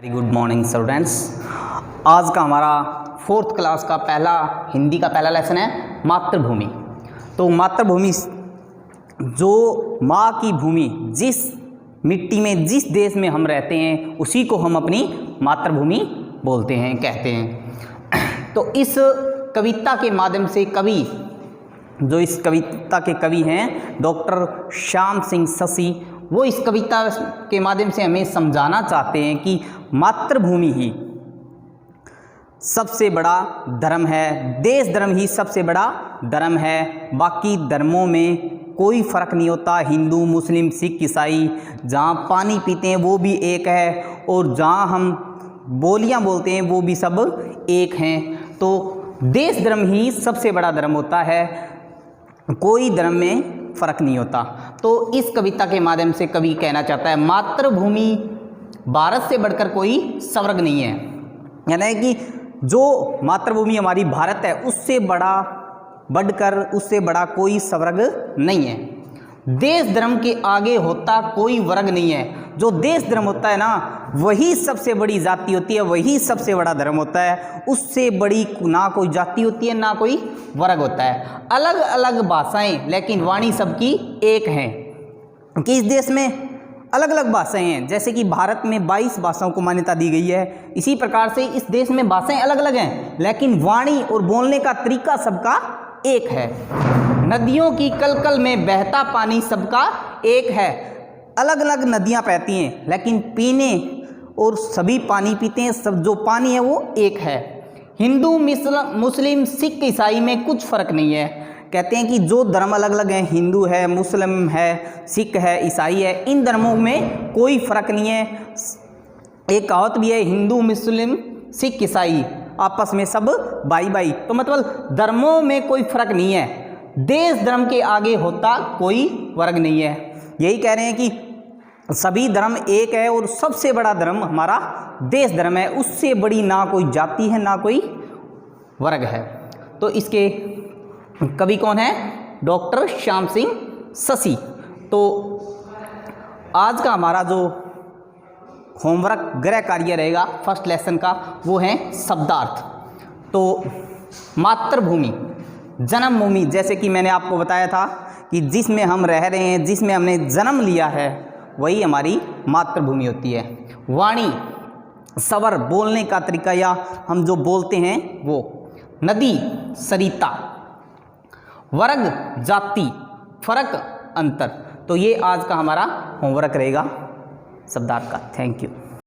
Good morning students. आज का हमारा फोर्थ क्लास का हिंदी का पहला लेसन है मातृभूमि। तो मातृभूमि जो माँ की भूमि, जिस मिट्टी में जिस देश में हम रहते हैं उसी को हम अपनी मातृभूमि बोलते हैं, कहते हैं। तो इस कविता के माध्यम से इस कविता के कवि हैं डॉक्टर श्याम सिंह शशि, वो इस कविता के माध्यम से हमें समझाना चाहते हैं कि मातृभूमि ही सबसे बड़ा धर्म है, देश धर्म ही सबसे बड़ा धर्म है। बाकी धर्मों में कोई फ़र्क नहीं होता, हिंदू मुस्लिम सिख ईसाई, जहाँ पानी पीते हैं वो भी एक है और जहाँ हम बोलियाँ बोलते हैं वो भी सब एक हैं। तो देश धर्म ही सबसे बड़ा धर्म होता है, कोई धर्म में फ़र्क नहीं होता। तो इस कविता के माध्यम से कवि कहना चाहता है मातृभूमि भारत से बढ़कर कोई स्वर्ग नहीं है, यानी कि जो मातृभूमि हमारी भारत है उससे बड़ा कोई स्वर्ग नहीं है। देश धर्म के आगे होता कोई वर्ग नहीं है। जो देश धर्म होता है ना वही सबसे बड़ी जाति होती है, वही सबसे बड़ा धर्म होता है। उससे बड़ी ना कोई जाति होती है ना कोई वर्ग होता है। अलग अलग भाषाएं लेकिन वाणी सबकी एक है। कि इस देश में अलग अलग भाषाएं हैं, जैसे कि भारत में 22 भाषाओं को मान्यता दी गई है, इसी प्रकार से इस देश में भाषाएं अलग अलग हैं लेकिन वाणी और बोलने का तरीका सबका एक है। नदियों की कलकल में बहता पानी सबका एक है। अलग अलग नदियां बहती हैं लेकिन पीने और सभी पानी पीते हैं, सब जो पानी है वो एक है। हिंदू मुस्लिम सिख ईसाई में कुछ फ़र्क नहीं है। कहते हैं कि जो धर्म अलग अलग हैं, हिंदू है मुस्लिम है सिख है ईसाई है, इन धर्मों में कोई फ़र्क नहीं है। एक कहावत भी है, हिंदू मुस्लिम सिख ईसाई आपस में सब भाई भाई। तो मतलब धर्मों में कोई फ़र्क नहीं है, देश धर्म के आगे होता कोई वर्ग नहीं है। यही कह रहे हैं कि सभी धर्म एक है और सबसे बड़ा धर्म हमारा देश धर्म है, उससे बड़ी ना कोई जाति है ना कोई वर्ग है। तो इसके कवि कौन है? डॉक्टर श्याम सिंह शशि। तो आज का हमारा जो होमवर्क गृह कार्य रहेगा फर्स्ट लेसन का वो है शब्दार्थ। तो मातृभूमि जन्मभूमि, जैसे कि मैंने आपको बताया था कि जिसमें हम रह रहे हैं, जिसमें हमने जन्म लिया है वही हमारी मातृभूमि होती है। वाणी स्वर, बोलने का तरीका या हम जो बोलते हैं वो। नदी सरिता, वर्ग जाति, फर्क अंतर। तो ये आज का हमारा होमवर्क रहेगा शब्दार्थ का। Thank you.